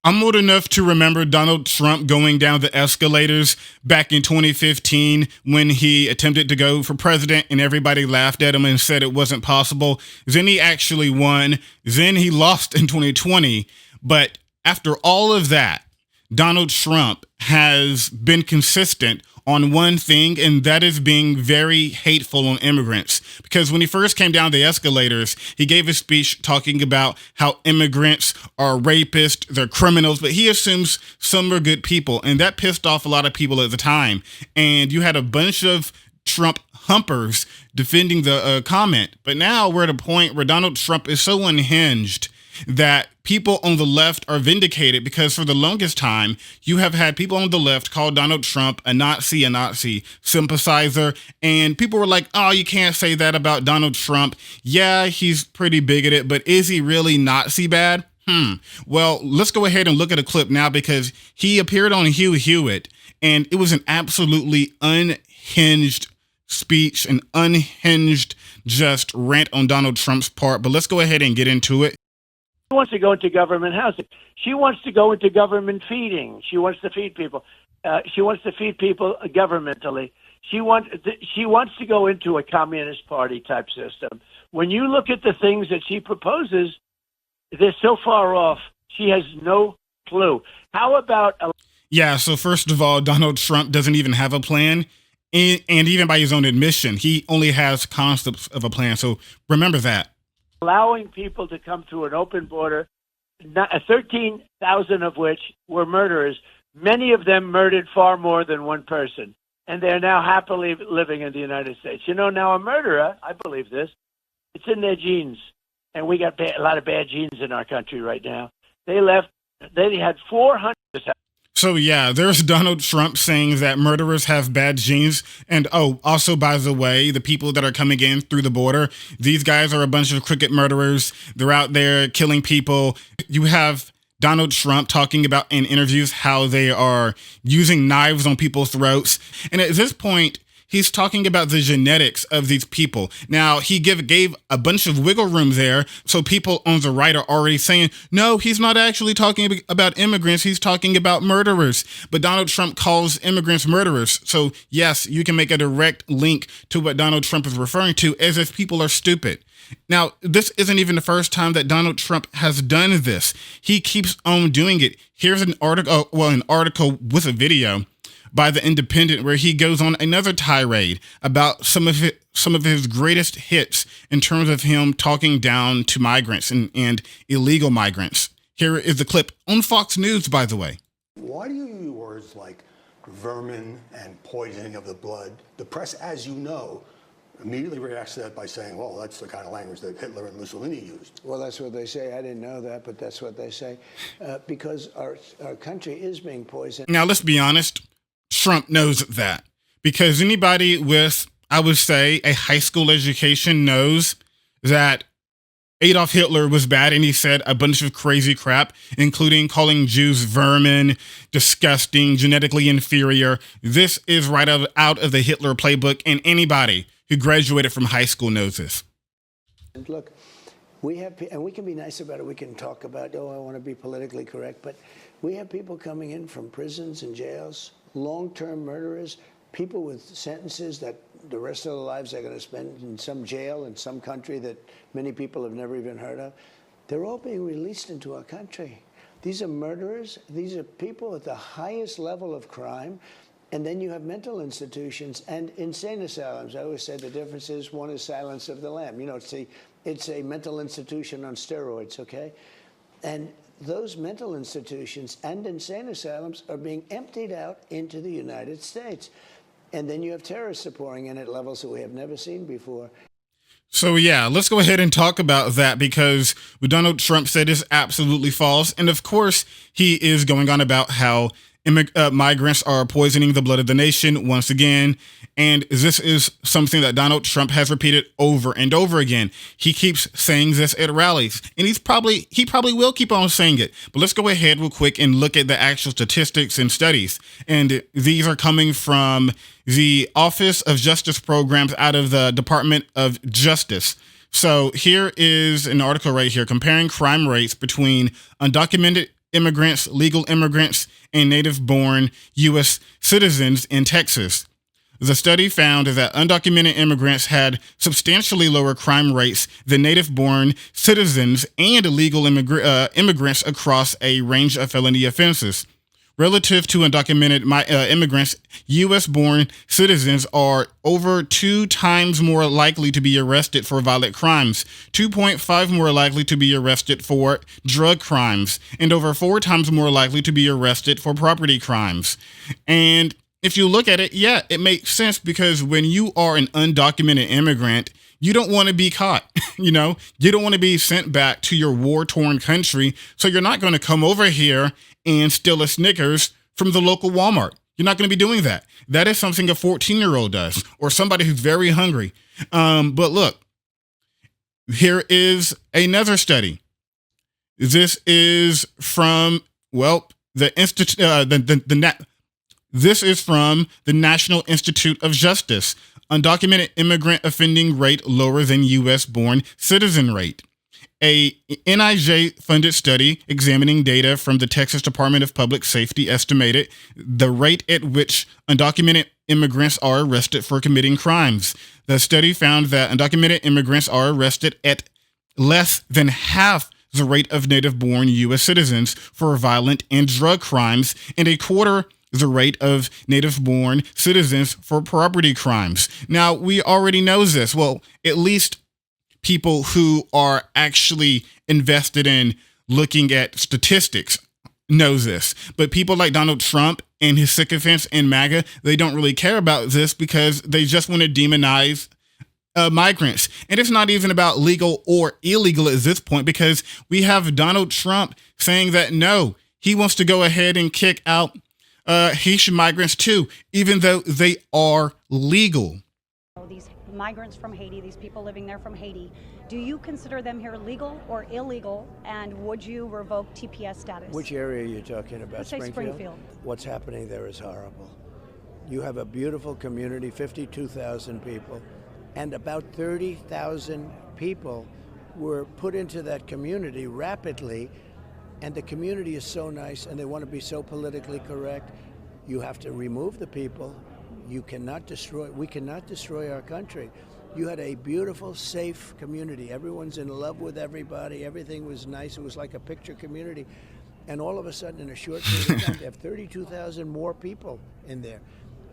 I'm old enough to remember Donald Trump going down the escalators back in 2015 when he attempted to go for president and everybody laughed at him and said it wasn't possible. Then he actually won. Then he lost in 2020. But after all of that, Donald Trump has been consistent on one thing, and that is being very hateful on immigrants. Because when he first came down the escalators, he gave a speech talking about how immigrants are rapists, they're criminals, but he assumes some are good people. And that pissed off a lot of people at the time. And you had a bunch of Trump humpers defending the comment. But now we're at a point where Donald Trump is so unhinged that people on the left are vindicated because for the longest time, you have had people on the left call Donald Trump a Nazi sympathizer. And people were like, oh, you can't say that about Donald Trump. Yeah, he's pretty bigoted, but is he really Nazi bad? Well, let's go ahead and look at a clip now because he appeared on Hugh Hewitt and it was an absolutely unhinged speech, an unhinged just rant on Donald Trump's part. But let's go ahead and get into it. She wants to go into government housing. She wants to go into government feeding. She wants to feed people. She wants to feed people governmentally. She wants to go into a communist party type system. When you look at the things that she proposes, they're so far off. She has no clue. How about Yeah, so first of all, Donald Trump doesn't even have a plan. And even by his own admission, he only has concepts of a plan. So remember that. allowing people to come through an open border, 13,000 of which were murderers. Many of them murdered far more than one person, and they're now happily living in the United States. You know, now a murderer, I believe this, it's in their genes, and we got a lot of bad genes in our country right now. They had 400. So yeah, there's Donald Trump saying that murderers have bad genes. And oh, also, by the way, the people that are coming in through the border, these guys are a bunch of crooked murderers. They're out there killing people. You have Donald Trump talking about in interviews how they are using knives on people's throats. And at this point, he's talking about the genetics of these people. Now, he gave a bunch of wiggle room there, so people on the right are already saying, no, he's not actually talking about immigrants, he's talking about murderers. But Donald Trump calls immigrants murderers. So yes, you can make a direct link to what Donald Trump is referring to as if people are stupid. Now, this isn't even the first time that Donald Trump has done this. He keeps on doing it. Here's an article with a video by The Independent where he goes on another tirade about some of his greatest hits in terms of him talking down to migrants and illegal migrants. Here is the clip on Fox News, by the way. Why do you use words like vermin and poisoning of the blood? The press, as you know, immediately reacts to that by saying, well, that's the kind of language that Hitler and Mussolini used. Well, that's what they say. I didn't know that, but that's what they say. Because our country is being poisoned. Now, let's be honest. Trump knows that because anybody with, I would say, a high school education knows that Adolf Hitler was bad and he said a bunch of crazy crap, including calling Jews vermin, disgusting, genetically inferior. This is right out of the Hitler playbook, and anybody who graduated from high school knows this. And look, we can be nice about it. We can talk about, I want to be politically correct, but we have people coming in from prisons and jails, long-term murderers, people with sentences that the rest of their lives they're going to spend in some jail in some country that many people have never even heard of. They're all being released into our country. These are murderers. These are people at the highest level of crime. And then you have mental institutions and insane asylums. I always say the difference is one is Silence of the Lamb. You know, it's a mental institution on steroids, okay? And those mental institutions and insane asylums are being emptied out into the United States. And then you have terrorists pouring in at levels that we have never seen before. So yeah, let's go ahead and talk about that because what Donald Trump said is absolutely false. And of course, he is going on about how migrants are poisoning the blood of the nation once again. And this is something that Donald Trump has repeated over and over again. He keeps saying this at rallies, and he probably will keep on saying it. But let's go ahead real quick and look at the actual statistics and studies. And these are coming from the Office of Justice Programs out of the Department of Justice. So here is an article right here comparing crime rates between undocumented immigrants, legal immigrants, and native-born U.S. citizens in Texas. The study found that undocumented immigrants had substantially lower crime rates than native-born citizens and illegal immigrants across a range of felony offenses. Relative to undocumented immigrants, U.S.-born citizens are over 2 times more likely to be arrested for violent crimes, 2.5 more likely to be arrested for drug crimes, and over 4 times more likely to be arrested for property crimes. And if you look at it, yeah, it makes sense, because when you are an undocumented immigrant, you don't want to be caught. You don't want to be sent back to your war-torn country. So you're not going to come over here and steal a Snickers from the local Walmart. You're not going to be doing that. That is something a 14-year-old does, or somebody who's very hungry. But look, here is another study. This is from, the Institute, this is from the National Institute of Justice. Undocumented immigrant offending rate lower than U.S.-born citizen rate. A NIJ-funded study examining data from the Texas Department of Public Safety estimated the rate at which undocumented immigrants are arrested for committing crimes. The study found that undocumented immigrants are arrested at less than half the rate of native-born U.S. citizens for violent and drug crimes, and a quarter the rate of native-born citizens for property crimes. Now, we already know this. Well, at least people who are actually invested in looking at statistics know this. But people like Donald Trump and his sycophants and MAGA, they don't really care about this, because they just want to demonize migrants. And it's not even about legal or illegal at this point, because we have Donald Trump saying that, no, he wants to go ahead and kick out Haitian migrants too, even though they are legal. These migrants from Haiti, these people living there from Haiti, do you consider them here legal or illegal? And would you revoke TPS status? Which area are you talking about? Let's say Springfield. What's happening there is horrible. You have a beautiful community, 52,000 people, and about 30,000 people were put into that community rapidly. And the community is so nice, and they want to be so politically correct. You have to remove the people. We cannot destroy our country. You had a beautiful, safe community. Everyone's in love with everybody. Everything was nice. It was like a picture community. And all of a sudden, in a short period of time, they have 32,000 more people in there.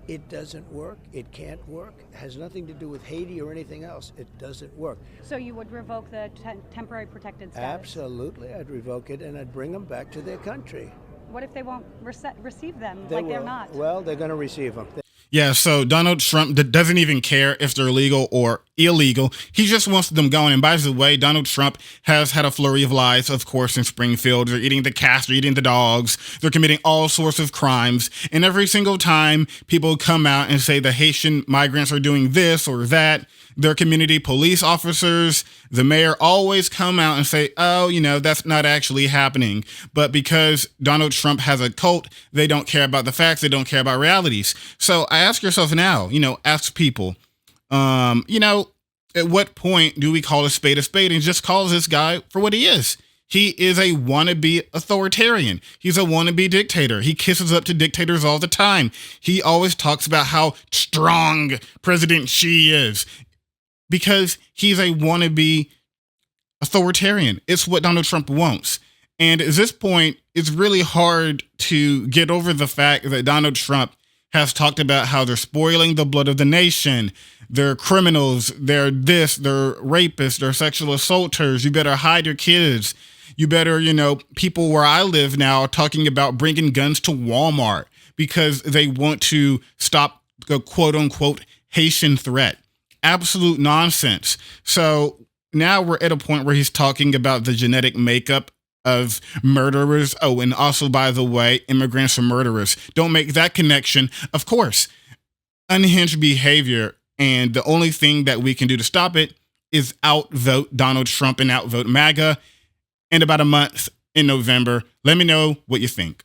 It doesn't work. It can't work. It has nothing to do with Haiti or anything else. It doesn't work. So you would revoke the temporary protected status? Absolutely. I'd revoke it, and I'd bring them back to their country. What if they won't receive them? They're not? Well, they're going to receive them. Yeah, so Donald Trump doesn't even care if they're legal or illegal. He just wants them going. And by the way, Donald Trump has had a flurry of lies, of course, in Springfield. They're eating the cats, they're eating the dogs, they're committing all sorts of crimes. And every single time people come out and say the Haitian migrants are doing this or that, their community police officers, the mayor, always come out and say, oh, that's not actually happening. But because Donald Trump has a cult, they don't care about the facts. They don't care about realities. So I ask yourself now, ask people, at what point do we call a spade and just call this guy for what he is? He is a wannabe authoritarian. He's a wannabe dictator. He kisses up to dictators all the time. He always talks about how strong President Xi is, because he's a wannabe authoritarian. It's what Donald Trump wants. And at this point, it's really hard to get over the fact that Donald Trump has talked about how they're spoiling the blood of the nation. They're criminals. They're this. They're rapists. They're sexual assaulters. You better hide your kids. You better, people where I live now are talking about bringing guns to Walmart because they want to stop the quote unquote Haitian threat. Absolute nonsense. So now we're at a point where he's talking about the genetic makeup of murderers. Oh, and also, by the way, immigrants are murderers. Don't make that connection. Of course, unhinged behavior. And the only thing that we can do to stop it is outvote Donald Trump and outvote MAGA. In about a month in November, let me know what you think.